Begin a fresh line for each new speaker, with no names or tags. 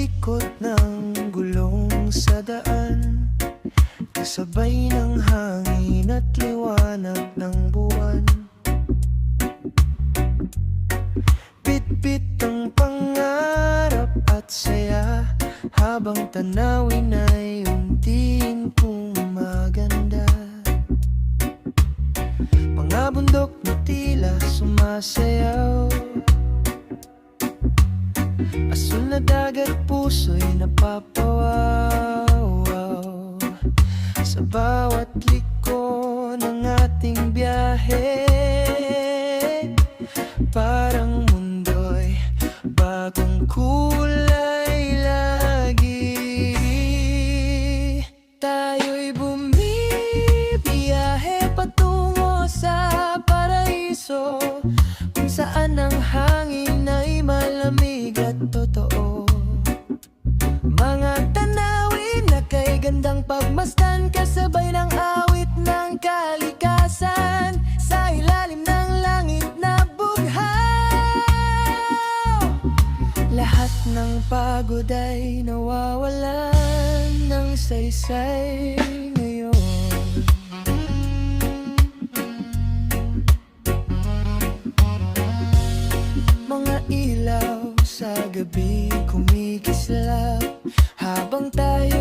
ikot ng gulong sa daan, kasabay ng hangin at liwanag ng buwan. Bitbit ang pangarap at saya, habang tanawin ay unting kumaganda. Mga bundok na tila sumasayaw, asul na dagat, puso'y napapawaw. Sa bawat liko ng ating biyahe, parang mundo'y bagong kulay lagi. Tayo'y bumibiyahe patungo sa paraiso, kung saan ang hangin ay malamig at totoo. Mga tanawin na kay gandang pagmasdan, kasabay ng awit ng kalikasan, sa ilalim ng langit na bughaw. Lahat ng pagod ay nawawalan ng saysay ngayon. Mga ilaw sa gabi kumikislap, habang tayo